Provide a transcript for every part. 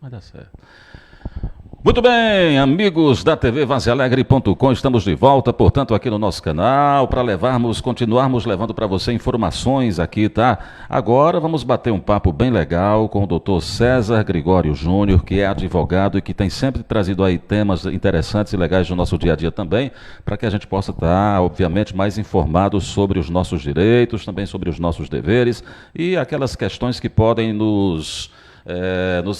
Vai dar certo. Muito bem, amigos da TV Vazealegre.com, estamos de volta, portanto, aqui no nosso canal, para continuarmos levando para você informações aqui, tá? Agora vamos bater um papo bem legal com o Dr. César Gregório Júnior, que é advogado e que tem sempre trazido aí temas interessantes e legais do nosso dia a dia também, para que a gente possa estar, obviamente, mais informado sobre os nossos direitos, também sobre os nossos deveres e aquelas questões que podem nos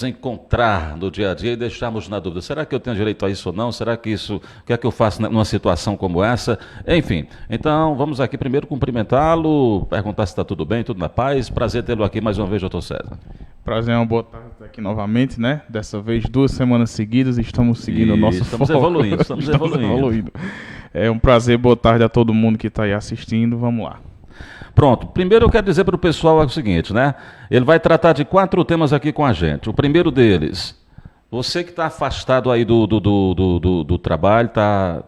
encontrar no dia a dia e deixarmos na dúvida, será que eu tenho direito a isso ou não? Será que isso, o que é que eu faço numa situação como essa? Enfim, então vamos aqui primeiro cumprimentá-lo, perguntar se está tudo bem, tudo na paz. Prazer tê-lo aqui mais uma vez, doutor César. Prazer, uma boa tarde aqui novamente, né? Dessa vez 2 semanas seguidas, estamos seguindo o nosso Estamos foco. estamos evoluindo. É um prazer, boa tarde a todo mundo que está aí assistindo, vamos lá. Pronto, primeiro eu quero dizer para o pessoal o seguinte, né? Ele vai tratar de 4 temas aqui com a gente. O primeiro deles, você que está afastado aí do trabalho, está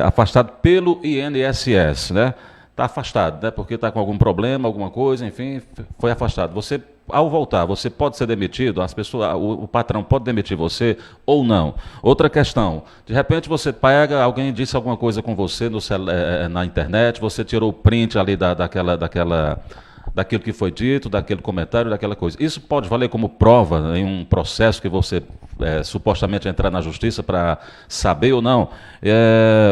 afastado pelo INSS, né? Está afastado, né? Porque está com algum problema, alguma coisa, enfim, foi afastado. Você, ao voltar, você pode ser demitido, as pessoas, o patrão pode demitir você ou não. Outra questão, de repente você pega, alguém disse alguma coisa com você na internet, você tirou o print ali daquilo que foi dito, daquele comentário, daquela coisa. Isso pode valer como prova em um processo que você supostamente entrar na justiça para saber ou não.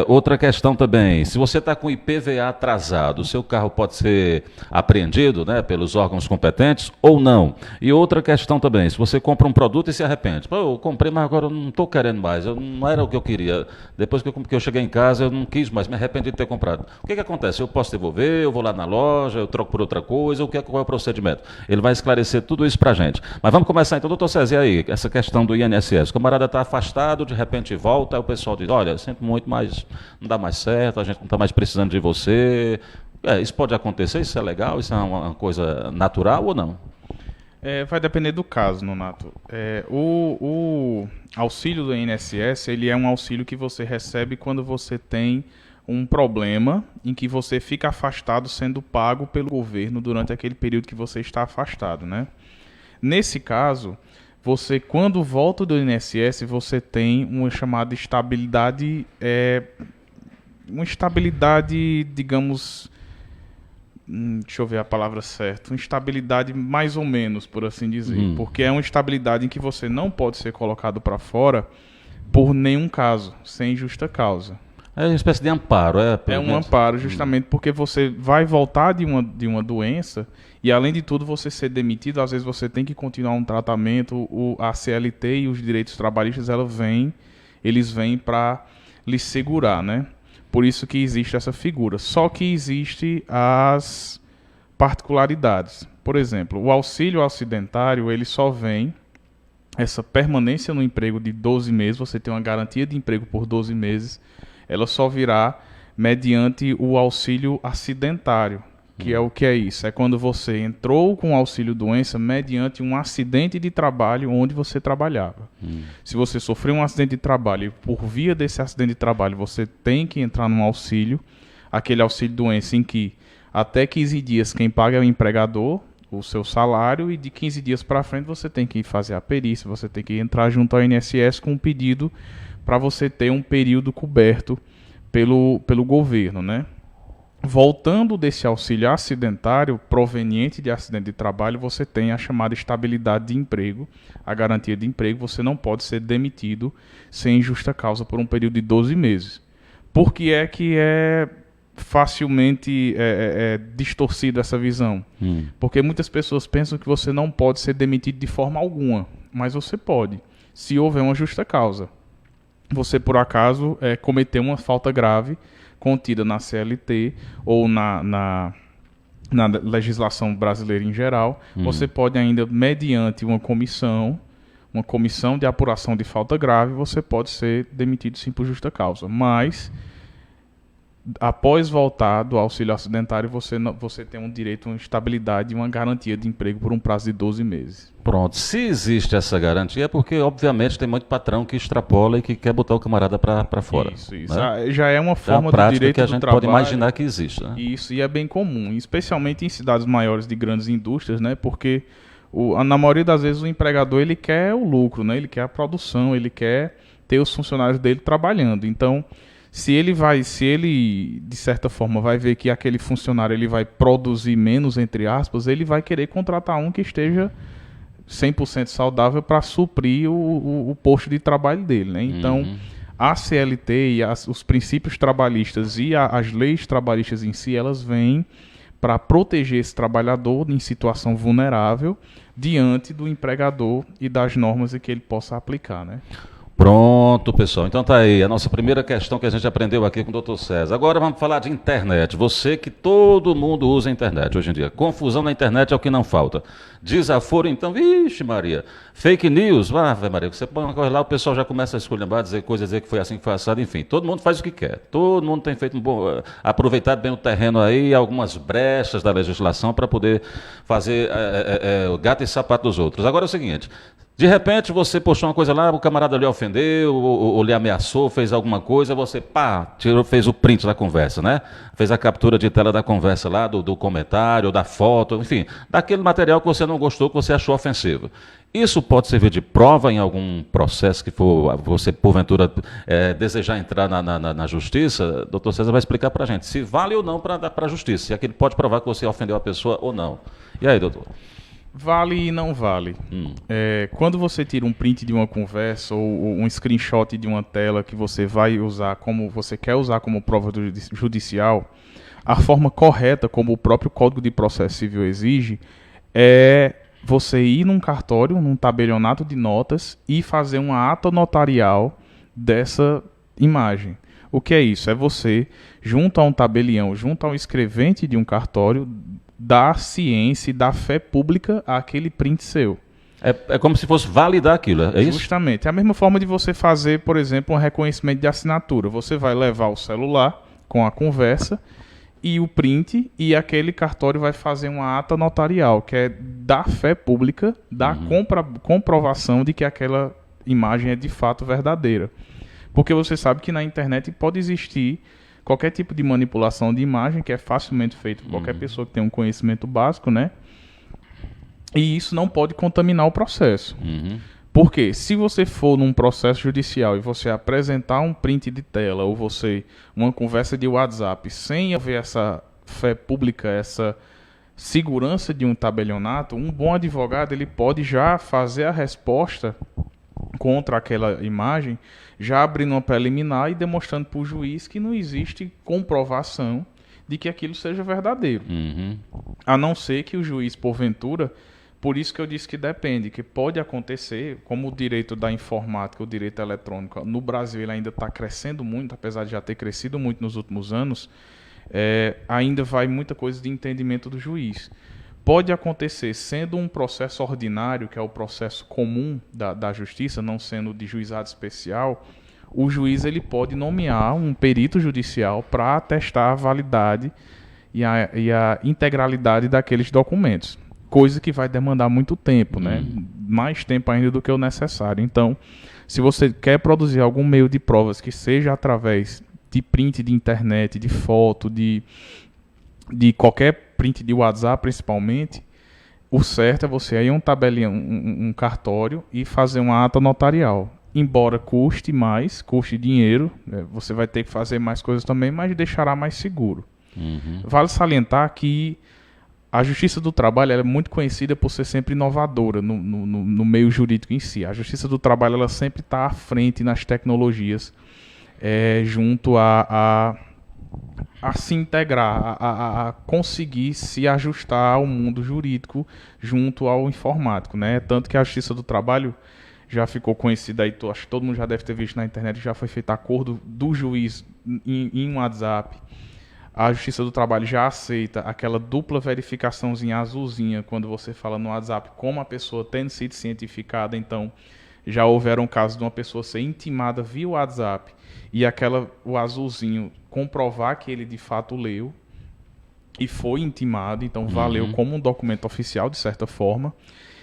Outra questão também, se você está com o IPVA atrasado, o seu carro pode ser apreendido, né, pelos órgãos competentes ou não. E outra questão também, se você compra um produto e se arrepende. Pô, eu comprei, mas agora eu não estou querendo mais, não era o que eu queria. Depois que eu cheguei em casa, eu não quis mais, me arrependi de ter comprado. O que acontece? Eu posso devolver, eu vou lá na loja, eu troco por outra coisa, qual é o procedimento? Ele vai esclarecer tudo isso para a gente. Mas vamos começar então, doutor César, e aí, essa questão do INSS. O camarada está afastado, de repente volta, aí o pessoal diz, olha, sinto muito, mas não dá mais certo, a gente não está mais precisando de você. Isso pode acontecer, isso é legal, isso é uma coisa natural ou não? Vai depender do caso, Nonato. O auxílio do INSS, ele é um auxílio que você recebe quando você tem um problema em que você fica afastado sendo pago pelo governo durante aquele período que você está afastado, né? Nesse caso, você, quando volta do INSS, você tem uma chamada estabilidade, digamos, deixa eu ver a palavra certa, uma estabilidade mais ou menos, por assim dizer, porque é uma estabilidade em que você não pode ser colocado para fora por nenhum caso, sem justa causa. É uma espécie de amparo, É um amparo, justamente porque você vai voltar de uma doença e, além de tudo, você ser demitido, às vezes você tem que continuar um tratamento, a CLT e os direitos trabalhistas, eles vêm para lhe segurar, né? Por isso que existe essa figura. Só que existe as particularidades. Por exemplo, o auxílio acidentário, ele só vem, essa permanência no emprego de 12 meses, você tem uma garantia de emprego por 12 meses, ela só virá mediante o auxílio acidentário, que é o que é isso? É quando você entrou com auxílio doença mediante um acidente de trabalho onde você trabalhava. Se você sofreu um acidente de trabalho e por via desse acidente de trabalho você tem que entrar num auxílio, aquele auxílio doença em que até 15 dias quem paga é o empregador, o seu salário, e de 15 dias para frente você tem que fazer a perícia, você tem que entrar junto ao INSS com um pedido para você ter um período coberto pelo governo, né? Voltando desse auxílio acidentário, proveniente de acidente de trabalho, você tem a chamada estabilidade de emprego, a garantia de emprego. Você não pode ser demitido sem justa causa por um período de 12 meses. Por que é que é facilmente distorcido essa visão? Porque muitas pessoas pensam que você não pode ser demitido de forma alguma, mas você pode, se houver uma justa causa. Você, por acaso, cometeu uma falta grave contida na CLT ou na legislação brasileira em geral, você pode ainda, mediante uma comissão de apuração de falta grave, você pode ser demitido sim por justa causa. Mas, após voltar do auxílio acidentário, você tem um direito a uma estabilidade e uma garantia de emprego por um prazo de 12 meses. Pronto, se existe essa garantia é porque, obviamente, tem muito patrão que extrapola e que quer botar o camarada para fora. Isso. Né? Já é uma forma do direito que a gente pode imaginar que existe. Né? Isso, e é bem comum, especialmente em cidades maiores de grandes indústrias, né? Porque Na maioria das vezes o empregador ele quer o lucro, né? Ele quer a produção, ele quer ter os funcionários dele trabalhando. Então, se ele de certa forma vai ver que aquele funcionário ele vai produzir menos, entre aspas, ele vai querer contratar um que esteja 100% saudável para suprir o posto de trabalho dele, né? Então, a CLT e os princípios trabalhistas e as leis trabalhistas em si, elas vêm para proteger esse trabalhador em situação vulnerável diante do empregador e das normas que ele possa aplicar, né? Pronto, pessoal. Então tá aí a nossa primeira questão que a gente aprendeu aqui com o Dr. César. Agora vamos falar de internet. Você que todo mundo usa a internet hoje em dia. Confusão na internet é o que não falta. Desaforo, então, vixe Maria. Fake news, Maria, você põe uma coisa lá, o pessoal já começa a esculhambar, dizer coisas, dizer que foi assim, que foi assado, enfim. Todo mundo faz o que quer. Todo mundo tem feito aproveitado bem o terreno aí, algumas brechas da legislação para poder fazer o gato e sapato dos outros. Agora é o seguinte... De repente você postou uma coisa lá, o camarada lhe ofendeu, ou lhe ameaçou, fez alguma coisa, você fez o print da conversa, né? Fez a captura de tela da conversa lá, do comentário, da foto, enfim, daquele material que você não gostou, que você achou ofensivo. Isso pode servir de prova em algum processo que for você, porventura, desejar entrar na justiça? Doutor César vai explicar para a gente se vale ou não para a justiça, se aquele pode provar que você ofendeu a pessoa ou não. E aí, doutor? Vale e não vale. Quando você tira um print de uma conversa ou um screenshot de uma tela que você vai usar como você quer usar como prova judicial, a forma correta, como o próprio Código de Processo Civil exige, é você ir num cartório, num tabelionato de notas e fazer uma ata notarial dessa imagem. O que é isso? É você, junto a um tabelião, junto ao escrevente de um cartório, dar ciência e dar fé pública àquele print seu. É como se fosse validar aquilo, é isso? Justamente. É a mesma forma de você fazer, por exemplo, um reconhecimento de assinatura. Você vai levar o celular com a conversa e o print, e aquele cartório vai fazer uma ata notarial, que é dar fé pública, dar comprovação de que aquela imagem é de fato verdadeira. Porque você sabe que na internet pode existir qualquer tipo de manipulação de imagem, que é facilmente feito por qualquer pessoa que tem um conhecimento básico, né? E isso não pode contaminar o processo. Porque se você for num processo judicial e você apresentar um print de tela ou uma conversa de WhatsApp sem haver essa fé pública, essa segurança de um tabelionato, um bom advogado ele pode já fazer a resposta contra aquela imagem, já abrindo uma preliminar e demonstrando para o juiz que não existe comprovação de que aquilo seja verdadeiro. A não ser que o juiz, porventura, por isso que eu disse que depende, que pode acontecer, como o direito da informática, o direito eletrônico, no Brasil ele ainda está crescendo muito, apesar de já ter crescido muito nos últimos anos, ainda vai muita coisa de entendimento do juiz. Pode acontecer, sendo um processo ordinário, que é o processo comum da justiça, não sendo de juizado especial, o juiz ele pode nomear um perito judicial para atestar a validade e a integralidade daqueles documentos. Coisa que vai demandar muito tempo, né? Mais tempo ainda do que o necessário. Então, se você quer produzir algum meio de provas que seja através de print de internet, de foto, de qualquer print de WhatsApp principalmente, o certo é você ir a um tabelião, um cartório e fazer uma ata notarial. Embora custe dinheiro, você vai ter que fazer mais coisas também, mas deixará mais seguro. Vale salientar que a Justiça do Trabalho ela é muito conhecida por ser sempre inovadora no meio jurídico em si. A Justiça do Trabalho ela sempre está à frente nas tecnologias, junto a se integrar, a conseguir se ajustar ao mundo jurídico junto ao informático, né? Tanto que a Justiça do Trabalho já ficou conhecida aí, acho que todo mundo já deve ter visto na internet, já foi feito acordo do juiz em WhatsApp. A Justiça do Trabalho já aceita aquela dupla verificaçãozinha azulzinha quando você fala no WhatsApp como a pessoa tendo sido cientificada. Então, já houveram casos de uma pessoa ser intimada via WhatsApp e o azulzinho comprovar que ele de fato leu e foi intimado, então valeu como um documento oficial de certa forma.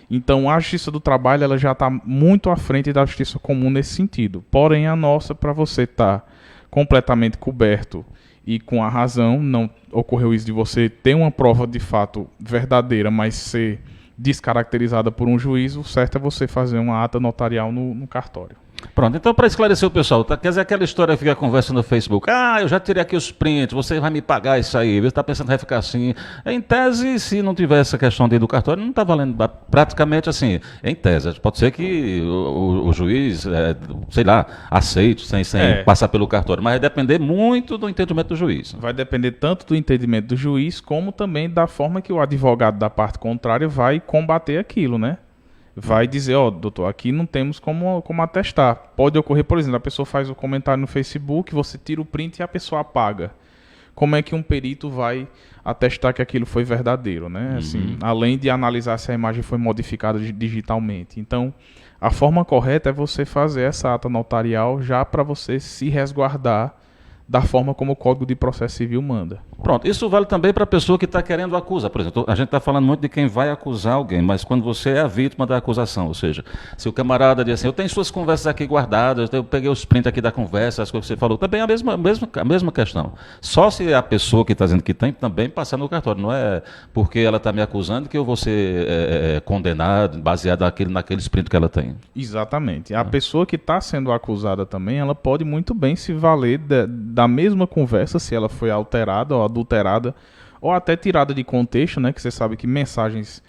Então a Justiça do Trabalho ela já está muito à frente da Justiça Comum nesse sentido. Porém a nossa, para você estar completamente coberto e com a razão, não ocorreu isso de você ter uma prova de fato verdadeira, mas ser descaracterizada por um juiz, o certo é você fazer uma ata notarial no cartório. Pronto, então para esclarecer o pessoal, quer dizer, aquela história que fica conversa no Facebook, eu já tirei aqui os prints, você vai me pagar isso aí, você está pensando que vai ficar assim. Em tese, se não tiver essa questão dentro do cartório, não está valendo praticamente assim, em tese. Pode ser que o juiz, sei lá, aceite sem passar pelo cartório, mas vai depender muito do entendimento do juiz. Vai depender tanto do entendimento do juiz, como também da forma que o advogado da parte contrária vai combater aquilo, né? Vai dizer, doutor, aqui não temos como atestar. Pode ocorrer, por exemplo, a pessoa faz o comentário no Facebook, você tira o print e a pessoa apaga. Como é que um perito vai atestar que aquilo foi verdadeiro, né? Assim, além de analisar se a imagem foi modificada digitalmente. Então, a forma correta é você fazer essa ata notarial já para você se resguardar da forma como o Código de Processo Civil manda. Pronto, isso vale também para a pessoa que está querendo acusar. Por exemplo, a gente está falando muito de quem vai acusar alguém, mas quando você é a vítima da acusação, ou seja, se o camarada diz assim, eu tenho suas conversas aqui guardadas, eu peguei os prints aqui da conversa, as coisas que você falou, também é a mesma questão. Só se a pessoa que está dizendo que tem também passar no cartório, não é porque ela está me acusando que eu vou ser condenado baseado naqueles prints que ela tem. Exatamente. A pessoa que está sendo acusada também, ela pode muito bem se valer da mesma conversa, se ela foi alterada ou adulterada, ou até tirada de contexto, né? Que você sabe que mensagens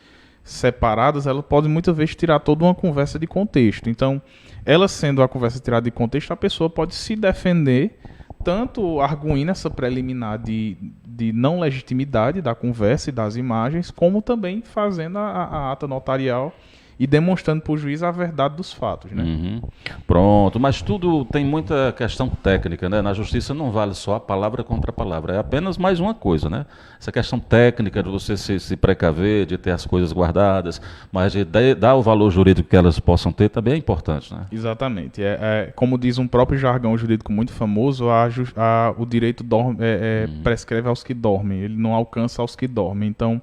separadas, ela pode muitas vezes tirar toda uma conversa de contexto. Então, ela sendo a conversa tirada de contexto, a pessoa pode se defender, tanto arguindo essa preliminar de não legitimidade da conversa e das imagens, como também fazendo a ata notarial e demonstrando para o juiz a verdade dos fatos, né? Pronto, mas tudo tem muita questão técnica, né? Na justiça não vale só a palavra contra a palavra, é apenas mais uma coisa, né? Essa questão técnica de você se precaver, de ter as coisas guardadas, mas de dar o valor jurídico que elas possam ter também é importante, né? Exatamente. Como diz um próprio jargão jurídico muito famoso, o direito prescreve aos que dormem, ele não alcança aos que dormem. Então,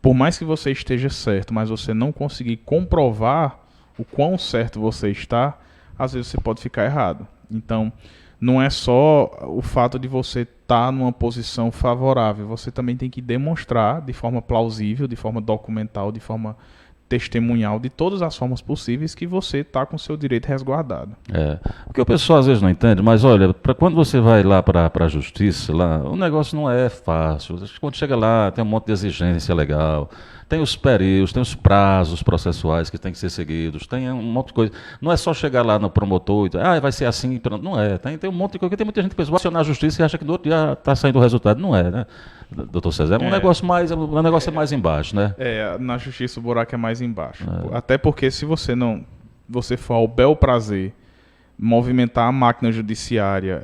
por mais que você esteja certo, mas você não conseguir comprovar o quão certo você está, às vezes você pode ficar errado. Então, não é só o fato de você estar numa posição favorável, você também tem que demonstrar de forma plausível, de forma documental, de forma testemunhal, de todas as formas possíveis que você está com o seu direito resguardado. Porque o pessoal às vezes não entende, mas olha, quando você vai lá para a justiça, lá, o negócio não é fácil. Quando chega lá, tem um monte de exigência legal, tem os períodos, tem os prazos processuais que têm que ser seguidos, tem um monte de coisa. Não é só chegar lá no promotor e vai ser assim, pronto. Não é. Tem um monte de coisa. Tem muita gente que vai acionar a justiça e acha que no outro dia está saindo o resultado. Não é, né? Doutor César, um negócio é mais embaixo, né? Na justiça o buraco é mais embaixo. Até porque se você for ao bel prazer movimentar a máquina judiciária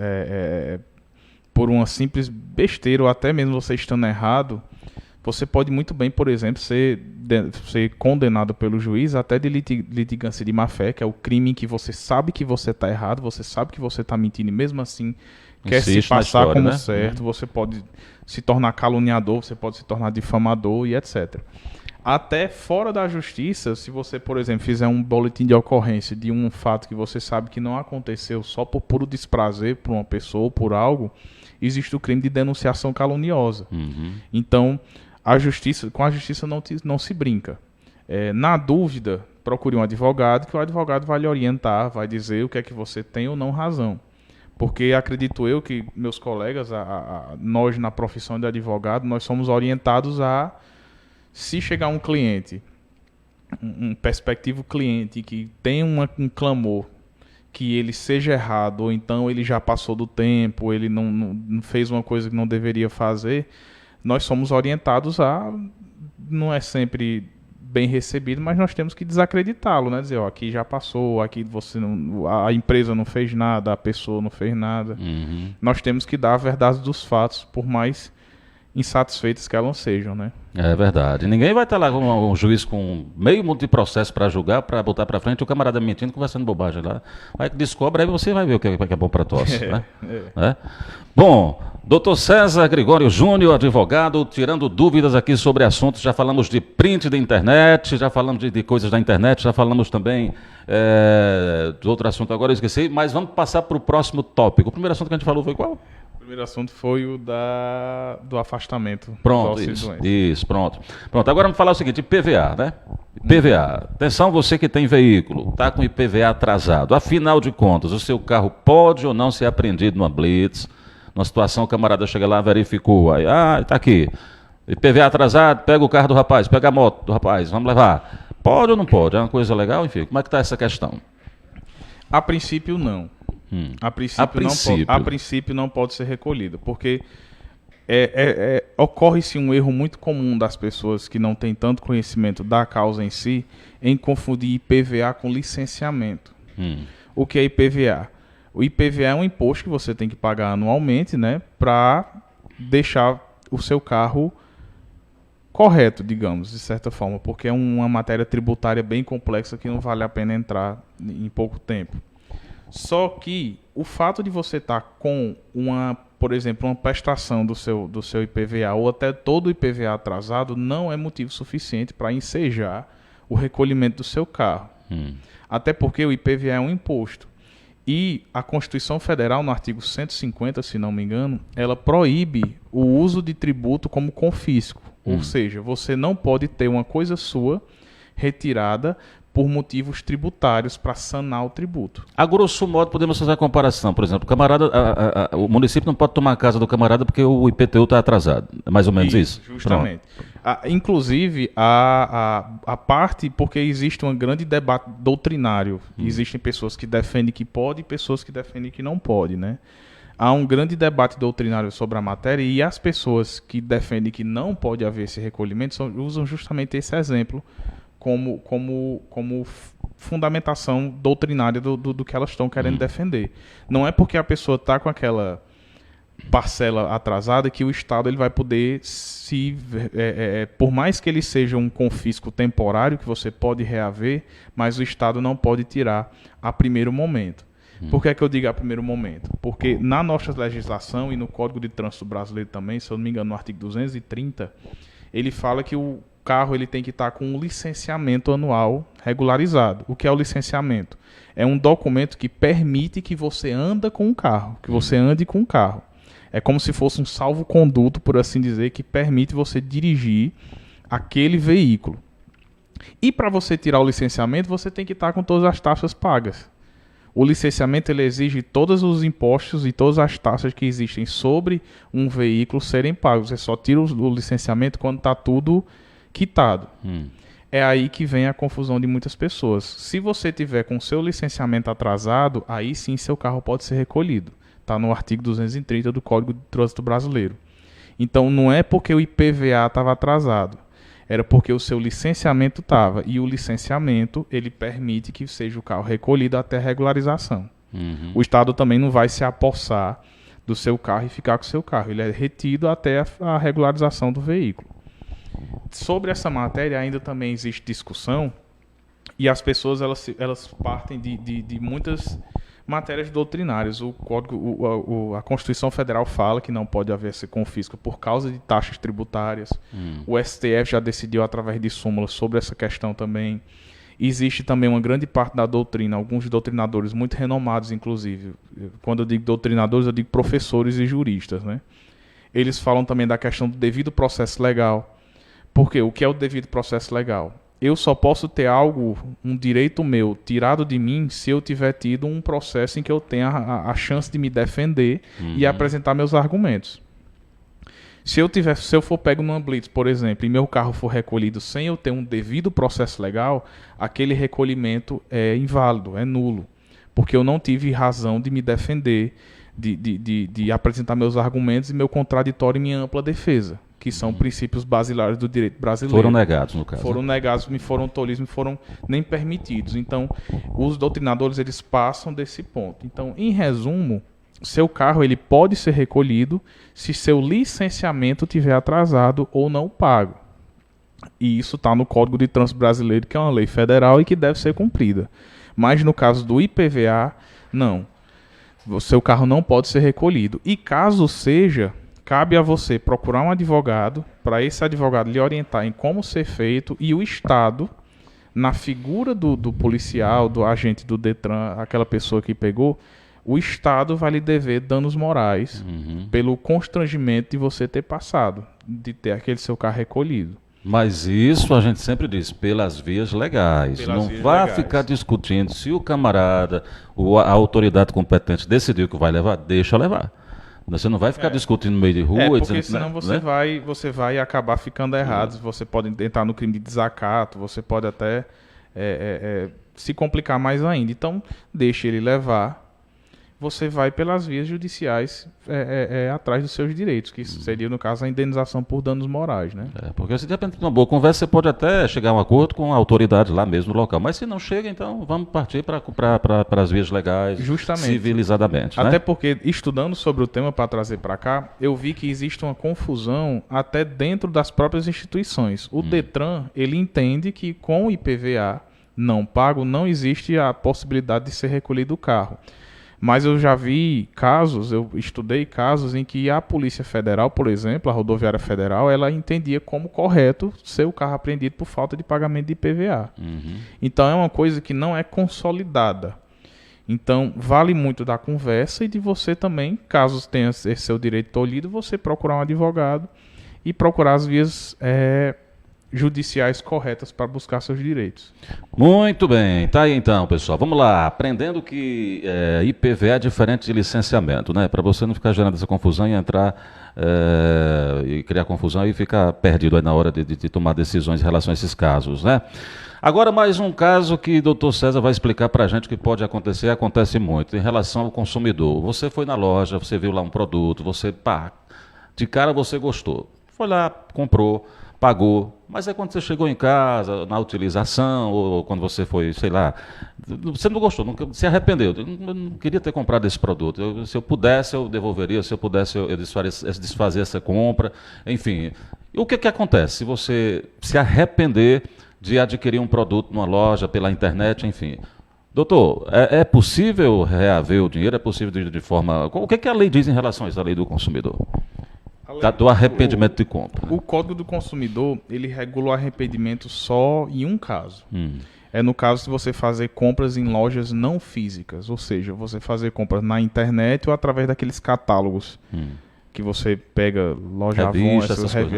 por uma simples besteira, ou até mesmo você estando errado, você pode muito bem, por exemplo, ser condenado pelo juiz até de litigância de má-fé, que é o crime em que você sabe que você está errado, você sabe que você está mentindo e mesmo assim quer se passar história, como certo, você pode se tornar caluniador, você pode se tornar difamador e etc. Até fora da justiça, se você, por exemplo, fizer um boletim de ocorrência de um fato que você sabe que não aconteceu só por puro desprazer por uma pessoa ou por algo, existe o crime de denunciação caluniosa. Então, com a justiça não se brinca. Na dúvida, procure um advogado, que o advogado vai lhe orientar, vai dizer o que é que você tem ou não razão. Porque acredito eu que meus colegas, nós na profissão de advogado, nós somos orientados se chegar um cliente, um perspectivo cliente que tem um clamor, que ele seja errado, ou então ele já passou do tempo, ele não fez uma coisa que não deveria fazer, nós somos orientados não é sempre bem recebido, mas nós temos que desacreditá-lo, né? Dizer, aqui já passou, aqui a empresa não fez nada, a pessoa não fez nada. Nós temos que dar a verdade dos fatos, por mais insatisfeitas que elas sejam, né? É verdade. Ninguém vai estar lá com um juiz com meio mundo de processo para julgar, para botar para frente, o camarada mentindo, conversando bobagem lá. Aí descobre, aí você vai ver o que é bom para tosse, né? Bom, doutor César Gregório Júnior, advogado, tirando dúvidas aqui sobre assuntos. Já falamos de print da internet, já falamos de coisas da internet, já falamos também de outro assunto agora, eu esqueci, mas vamos passar para o próximo tópico. O primeiro assunto que a gente falou foi qual? O primeiro assunto foi o do afastamento. Pronto, do isso, auxílio-doença. isso, pronto. Pronto, agora vamos falar o seguinte, IPVA, né? IPVA. Atenção você que tem veículo, está com IPVA atrasado. Afinal de contas, o seu carro pode ou não ser apreendido numa blitz? Numa situação, o camarada chega lá, verificou, aí, está aqui. IPVA atrasado, pega o carro do rapaz, pega a moto do rapaz, vamos levar. Pode ou não pode? É uma coisa legal, enfim. Como é que está essa questão? A princípio, não. A princípio não pode ser recolhido, porque ocorre-se um erro muito comum das pessoas que não têm tanto conhecimento da causa em si, em confundir IPVA com licenciamento. O que é IPVA? O IPVA é um imposto que você tem que pagar anualmente, né, para deixar o seu carro correto, digamos, de certa forma, porque é uma matéria tributária bem complexa que não vale a pena entrar em pouco tempo. Só que o fato de você estar com por exemplo, uma prestação do seu IPVA ou até todo o IPVA atrasado não é motivo suficiente para ensejar o recolhimento do seu carro. Até porque o IPVA é um imposto. E a Constituição Federal, no artigo 150, se não me engano, ela proíbe o uso de tributo como confisco. Ou seja, você não pode ter uma coisa sua retirada por motivos tributários para sanar o tributo. A grosso modo, podemos fazer a comparação. Por exemplo, o camarada, o município não pode tomar a casa do camarada porque o IPTU está atrasado. É mais ou menos isso? Justamente. Inclusive, a parte, porque existe um grande debate doutrinário. Existem pessoas que defendem que pode e pessoas que defendem que não pode, né? Há um grande debate doutrinário sobre a matéria e as pessoas que defendem que não pode haver esse recolhimento usam justamente esse exemplo como fundamentação doutrinária do que elas estão querendo defender. Não é porque a pessoa está com aquela parcela atrasada que o Estado ele vai poder por mais que ele seja um confisco temporário que você pode reaver, mas o Estado não pode tirar a primeiro momento. Por que é que eu digo a primeiro momento? Porque na nossa legislação e no Código de Trânsito Brasileiro também, se eu não me engano, no artigo 230, ele fala que o carro ele tem que estar com um licenciamento anual regularizado. O que é o licenciamento? É um documento que permite que você ande com o carro, que você ande com o carro. É como se fosse um salvo-conduto, por assim dizer, que permite você dirigir aquele veículo. E para você tirar o licenciamento, você tem que estar com todas as taxas pagas. O licenciamento ele exige todos os impostos e todas as taxas que existem sobre um veículo serem pagos. Você só tira o licenciamento quando está tudo quitado. É aí que vem a confusão de muitas pessoas. Se você tiver com seu licenciamento atrasado, aí sim seu carro pode ser recolhido. Está no artigo 230 do Código de Trânsito Brasileiro. Então não é porque o IPVA estava atrasado, era porque o seu licenciamento estava. E o licenciamento ele permite que seja o carro recolhido até a regularização. O Estado também não vai se apossar do seu carro e ficar com o seu carro. Ele é retido até a regularização do veículo. Sobre essa matéria ainda também existe discussão e as pessoas elas partem de muitas matérias doutrinárias. A Constituição Federal fala que não pode haver esse confisco por causa de taxas tributárias. O STF já decidiu através de súmulas sobre essa questão também. Existe também uma grande parte da doutrina, alguns doutrinadores muito renomados, inclusive. Quando eu digo doutrinadores, eu digo professores e juristas, né? Eles falam também da questão do devido processo legal. Porque o que é o devido processo legal? Eu só posso ter um direito meu tirado de mim se eu tiver tido um processo em que eu tenha a chance de me defender e apresentar meus argumentos. Se eu for pego numa blitz, por exemplo, e meu carro for recolhido sem eu ter um devido processo legal, aquele recolhimento é inválido, é nulo. Porque eu não tive razão de me defender, de apresentar meus argumentos e meu contraditório e minha ampla defesa, que são princípios basilares do direito brasileiro. Foram negados, no caso. Foram negados, me foram tolidos, me foram nem permitidos. Então, os doutrinadores, eles passam desse ponto. Então, em resumo, seu carro ele pode ser recolhido se seu licenciamento tiver atrasado ou não pago. E isso está no Código de Trânsito Brasileiro, que é uma lei federal e que deve ser cumprida. Mas no caso do IPVA, não. O seu carro não pode ser recolhido. E caso seja, cabe a você procurar um advogado, para esse advogado lhe orientar em como ser feito, e o Estado, na figura do policial, do agente do Detran, aquela pessoa que pegou, o Estado vai lhe dever danos morais pelo constrangimento de você ter passado, de ter aquele seu carro recolhido. Mas isso a gente sempre diz, pelas vias legais. Pelas Não vias vá legais. ficar discutindo se o camarada, a autoridade competente decidiu que vai levar, deixa levar. Você não vai ficar discutindo no meio de rua. Porque dizendo, senão né? você vai acabar ficando errado. Você pode entrar no crime de desacato, você pode até se complicar mais ainda. Então, deixe ele levar. Você vai pelas vias judiciais atrás dos seus direitos, que seria, no caso, a indenização por danos morais, né? Porque se de repente numa boa conversa, você pode até chegar a um acordo com a autoridade lá mesmo no local. Mas se não chega, então vamos partir para as vias legais, Justamente. civilizadamente. Até né? porque, estudando sobre o tema para trazer para cá, eu vi que existe uma confusão até dentro das próprias instituições. O Detran, ele entende que com o IPVA não pago, não existe a possibilidade de ser recolhido o carro. Mas eu já vi casos, eu estudei casos em que a Polícia Federal, por exemplo, a Rodoviária Federal, ela entendia como correto ser o carro apreendido por falta de pagamento de IPVA. Então é uma coisa que não é consolidada. Então vale muito da conversa e de você também, caso tenha esse seu direito tolhido, você procurar um advogado e procurar as vias judiciais corretas para buscar seus direitos. Muito bem, tá aí então, pessoal. Vamos lá, aprendendo que IPVA é diferente de licenciamento, né? Para você não ficar gerando essa confusão e entrar e criar confusão e ficar perdido aí na hora de tomar decisões em relação a esses casos, né? Agora mais um caso que o doutor César vai explicar para a gente o que pode acontecer, acontece muito, em relação ao consumidor. Você foi na loja, você viu lá um produto, você, de cara você gostou. Foi lá, comprou, pagou, mas aí quando você chegou em casa, na utilização, ou quando você foi, sei lá, você não gostou, se arrependeu, eu não queria ter comprado esse produto, se eu pudesse eu devolveria, se eu pudesse eu desfazer essa compra, enfim. E o que acontece se você se arrepender de adquirir um produto numa loja, pela internet, enfim? Doutor, é possível reaver o dinheiro? É possível de forma... O que a lei diz em relação a isso, a lei do consumidor? Do arrependimento de compra. O Código do Consumidor, ele regula o arrependimento só em um caso. É no caso de você fazer compras em lojas não físicas, ou seja, você fazer compras na internet ou através daqueles catálogos que você pega, loja Avon,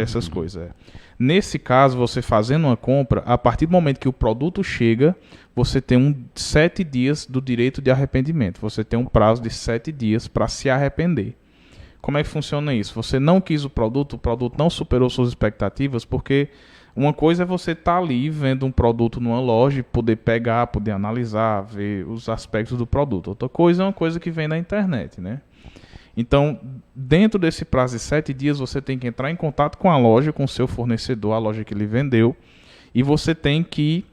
essas coisas. Nesse caso, você fazendo uma compra, a partir do momento que o produto chega, você tem 7 dias do direito de arrependimento. Você tem um prazo de 7 dias para se arrepender. Como é que funciona isso? Você não quis o produto não superou suas expectativas, porque uma coisa é você estar ali vendo um produto numa loja e poder pegar, poder analisar, ver os aspectos do produto. Outra coisa é uma coisa que vem na internet, né? Então, dentro desse prazo de 7 dias, você tem que entrar em contato com a loja, com o seu fornecedor, a loja que lhe vendeu, e você tem que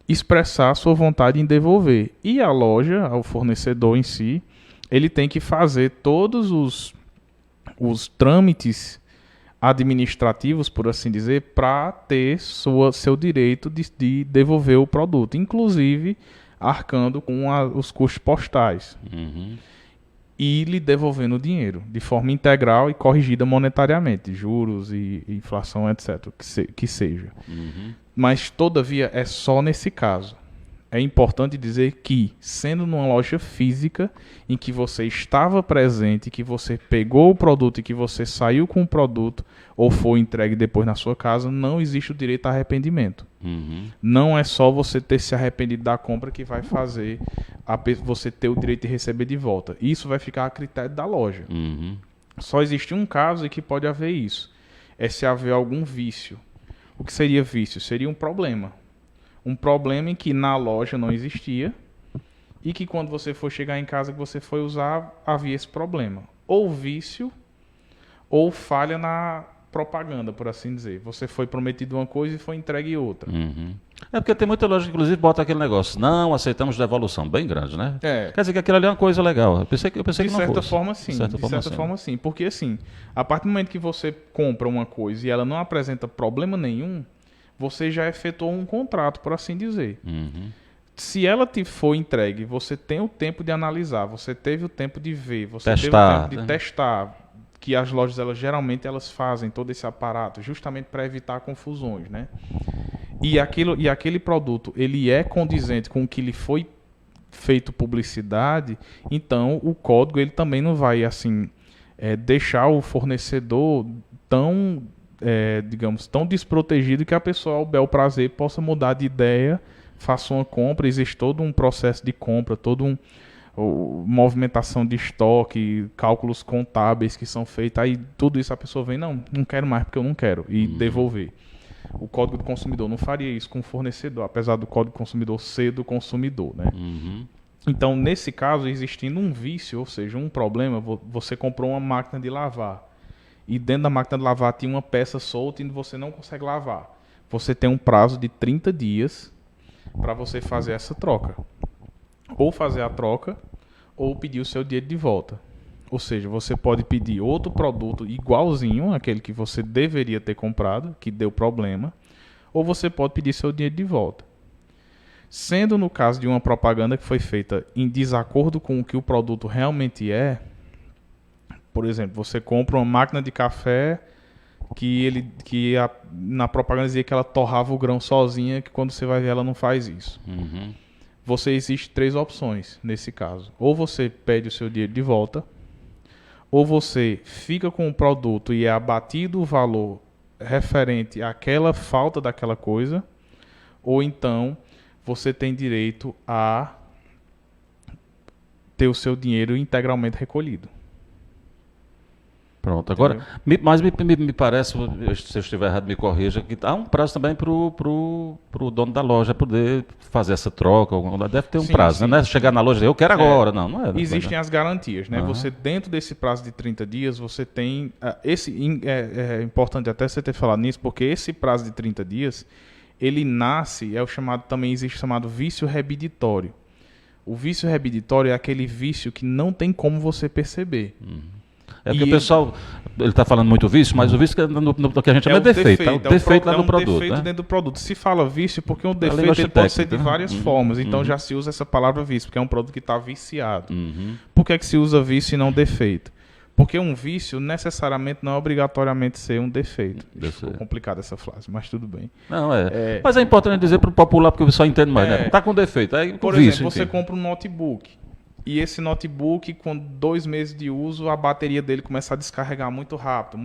expressar a sua vontade em devolver. E a loja, o fornecedor em si, ele tem que fazer todos os trâmites administrativos, por assim dizer, para ter seu direito de devolver o produto, inclusive arcando com os custos postais e lhe devolvendo o dinheiro de forma integral e corrigida monetariamente, juros e inflação, etc., que seja. Mas, todavia, é só nesse caso. É importante dizer que, sendo numa loja física, em que você estava presente, que você pegou o produto e que você saiu com o produto, ou foi entregue depois na sua casa, não existe o direito a arrependimento. Não é só você ter se arrependido da compra que vai fazer você ter o direito de receber de volta. Isso vai ficar a critério da loja. Só existe um caso em que pode haver isso. É se haver algum vício. O que seria vício? Seria um problema. Um problema em que na loja não existia e que quando você for chegar em casa que você foi usar, havia esse problema. Ou vício, ou falha na propaganda, por assim dizer. Você foi prometido uma coisa e foi entregue outra. É porque tem muita loja que, inclusive, bota aquele negócio, não aceitamos devolução, bem grande, né? Quer dizer que aquilo ali é uma coisa legal. Eu pensei que não fosse. De certa forma, sim. Porque, assim, a partir do momento que você compra uma coisa e ela não apresenta problema nenhum, você já efetuou um contrato, por assim dizer. Se ela te for entregue, você tem o tempo de analisar, você teve o tempo de ver, você teve o tempo de testar, que as lojas, geralmente, elas fazem todo esse aparato, justamente para evitar confusões, né? E aquele produto, ele é condizente com o que lhe foi feito publicidade, então o código ele também não vai assim deixar o fornecedor tão, digamos, tão desprotegido que a pessoa, ao bel prazer, possa mudar de ideia, faça uma compra. Existe todo um processo de compra, movimentação de estoque, cálculos contábeis que são feitos, aí tudo isso a pessoa vem, não quero mais porque eu não quero, e devolver. O Código do Consumidor não faria isso com o fornecedor, apesar do Código do Consumidor ser do consumidor, né? Então, nesse caso, existindo um vício, ou seja, um problema, você comprou uma máquina de lavar, e dentro da máquina de lavar tinha uma peça solta e você não consegue lavar. Você tem um prazo de 30 dias para você fazer essa troca. Ou fazer a troca, ou pedir o seu dinheiro de volta. Ou seja, você pode pedir outro produto igualzinho àquele que você deveria ter comprado, que deu problema, ou você pode pedir seu dinheiro de volta. Sendo no caso de uma propaganda que foi feita em desacordo com o que o produto realmente é, por exemplo, você compra uma máquina de café na propaganda dizia que ela torrava o grão sozinha, que quando você vai ver ela não faz isso. Existem 3 opções nesse caso. Ou você pede o seu dinheiro de volta, ou você fica com o produto e é abatido o valor referente àquela falta daquela coisa, ou então você tem direito a ter o seu dinheiro integralmente recolhido. Pronto, agora, mas me parece, se eu estiver errado, me corrija, que há um prazo também para o dono da loja poder fazer essa troca. Deve ter um prazo, sim. Né? Não é chegar na loja e eu quero agora, não é. Existem as garantias, né? Você, dentro desse prazo de 30 dias, você tem... É importante até você ter falado nisso, porque esse prazo de 30 dias, ele nasce, também existe o chamado vício rebiditório. O vício rebiditório é aquele vício que não tem como você perceber. É porque o pessoal, ele está falando muito vício, mas o vício que a gente chama é defeito. É o defeito lá do produto. É um defeito dentro do produto. Se fala vício, porque um defeito ele pode ser de várias formas. Então já se usa essa palavra vício, porque é um produto que está viciado. Por que se usa vício e não defeito? Porque um vício necessariamente não é obrigatoriamente ser um defeito. Ficou complicada essa frase, mas tudo bem. Mas é importante dizer para o popular, porque o pessoal entende mais, né? Está com defeito. Por exemplo, você compra um notebook. E esse notebook, com 2 meses de uso, a bateria dele começa a descarregar muito rápido.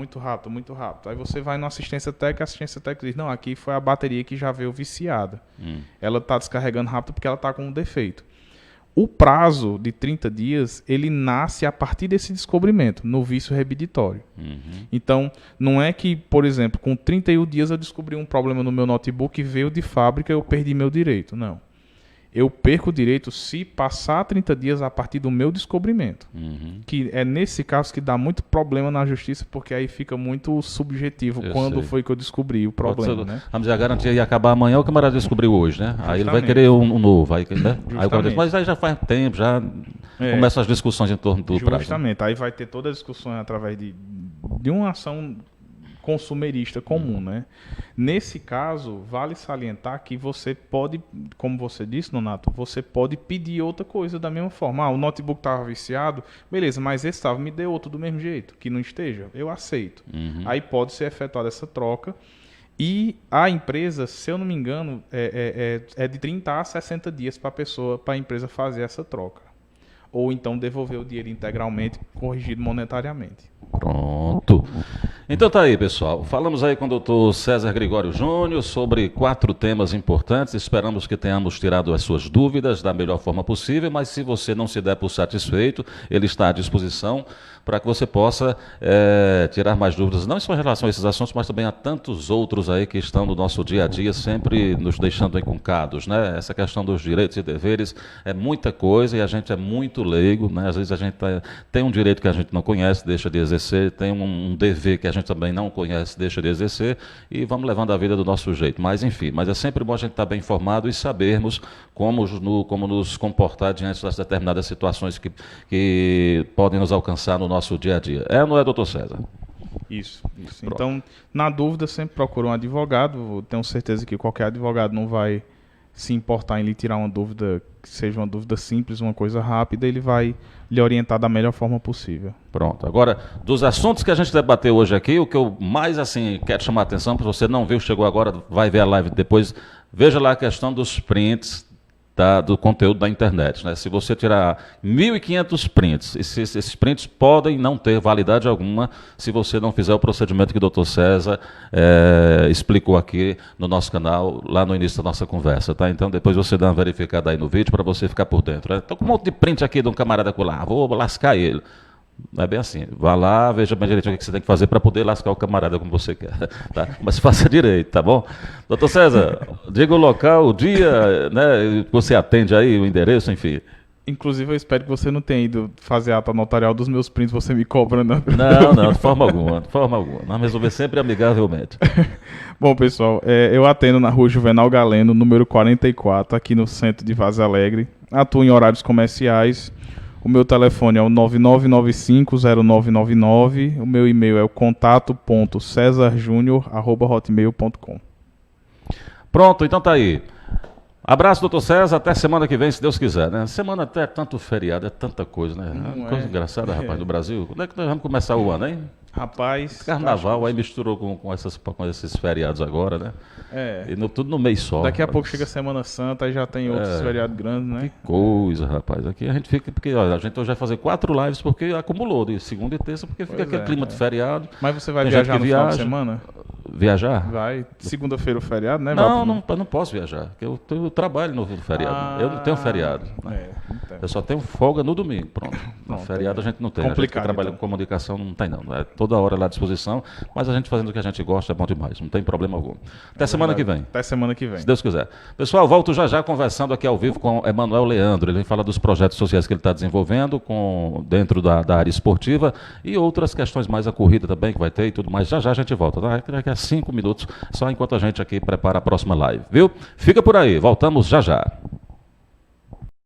Aí você vai na assistência técnica, a assistência técnica diz, não, aqui foi a bateria que já veio viciada. Ela está descarregando rápido porque ela está com um defeito. O prazo de 30 dias, ele nasce a partir desse descobrimento, no vício rebiditório. Então, não é que, por exemplo, com 31 dias eu descobri um problema no meu notebook, veio de fábrica e eu perdi meu direito. Não. Eu perco o direito se passar 30 dias a partir do meu descobrimento. Que é nesse caso que dá muito problema na justiça, porque aí fica muito subjetivo quando foi que eu descobri o problema. Né? Vamos dizer, a garantia ia acabar amanhã, o camarada descobriu hoje, né? Justamente. Aí ele vai querer um novo. Aí, né? Mas aí já faz tempo, já começam as discussões em torno do prazo. Justamente, aí vai ter todas as discussões através de uma ação consumerista comum, né? Nesse caso, vale salientar que você pode, como você disse, Nonato, você pode pedir outra coisa da mesma forma. O notebook estava viciado, beleza, mas esse estava, me dê outro do mesmo jeito, que não esteja, eu aceito. Aí pode ser efetuada essa troca e a empresa, se eu não me engano, é de 30 a 60 dias para a empresa fazer essa troca. Ou então devolver o dinheiro integralmente, corrigido monetariamente. Pronto. Então tá aí, pessoal. Falamos aí com o Dr. César Gregório Júnior sobre 4 temas importantes. Esperamos que tenhamos tirado as suas dúvidas da melhor forma possível, mas se você não se der por satisfeito, ele está à disposição para que você possa tirar mais dúvidas, não só em relação a esses assuntos, mas também a tantos outros aí que estão no nosso dia a dia, sempre nos deixando encucados, né? Essa questão dos direitos e deveres é muita coisa e a gente é muito leigo, né? Às vezes a gente tem um direito que a gente não conhece, deixa de exercer, tem um dever que a gente também não conhece, deixa de exercer, e vamos levando a vida do nosso jeito. Mas enfim, mas é sempre bom a gente estar bem informado e sabermos como nos comportar diante das determinadas situações que podem nos alcançar no nosso dia a dia. Não é, doutor César? Isso. Então, na dúvida, sempre procura um advogado. Tenho certeza que qualquer advogado não vai se importar em lhe tirar uma dúvida, que seja uma dúvida simples, uma coisa rápida, ele vai lhe orientar da melhor forma possível. Pronto. Agora, dos assuntos que a gente debateu hoje aqui, o que eu mais quero chamar a atenção, se você não viu, chegou agora, vai ver a live depois, veja lá a questão dos prints do conteúdo da internet. Né? Se você tirar 1.500 prints, esses prints podem não ter validade alguma se você não fizer o procedimento que o Dr. César explicou aqui no nosso canal, lá no início da nossa conversa. Tá? Então, depois você dá uma verificada aí no vídeo para você ficar por dentro. Estou com um monte de print aqui de um camarada lá, vou lascar ele. Não é bem assim. Vá lá, veja bem direitinho o que você tem que fazer para poder lascar o camarada como você quer. Tá? Mas faça direito, tá bom? Doutor César, diga o local, o dia, né? Você atende aí, o endereço, enfim. Inclusive, eu espero que você não tenha ido fazer a ata notarial dos meus prints, você me cobra, não. Não, de forma alguma, de forma alguma. Vamos resolver sempre amigavelmente. Bom, pessoal, eu atendo na rua Juvenal Galeno, número 44, aqui no centro de Vaza Alegre. Atuo em horários comerciais. O meu telefone é o 99950999. O meu e-mail é o contato.cesarjunior@hotmail.com. Pronto, então tá aí. Abraço, doutor César. Até semana que vem, se Deus quiser. Né? Semana até é tanto feriado, é tanta coisa, né? Coisa engraçada, rapaz, no Brasil. Quando é que nós vamos começar o ano, hein? Rapaz... Carnaval, aí misturou com esses feriados agora, né? E tudo no mês só. Daqui a pouco chega a Semana Santa, aí já tem outros feriados grandes, né? Que coisa, rapaz. Aqui a gente fica... Porque olha, a gente hoje vai fazer 4 lives porque acumulou de segunda e terça, porque fica aquele clima de feriado. Mas você vai viajar no final de semana? Viajar? Vai. Segunda-feira o feriado, né? Não posso viajar, porque eu trabalho no feriado. Eu não tenho feriado. Eu só tenho folga no domingo, pronto. No feriado a gente não tem. Complicado, a gente que trabalha com comunicação não tem, não. É toda hora lá à disposição, mas a gente fazendo o que a gente gosta é bom demais, não tem problema algum. Até semana que vem. Até semana que vem. Se Deus quiser. Pessoal, volto já conversando aqui ao vivo com Emanuel Leandro. Ele fala dos projetos sociais que ele está desenvolvendo dentro da área esportiva e outras questões mais a corrida também que vai ter e tudo mais. Já a gente volta, tá? Daqui a 5 minutos, só enquanto a gente aqui prepara a próxima live, viu? Fica por aí, voltamos já.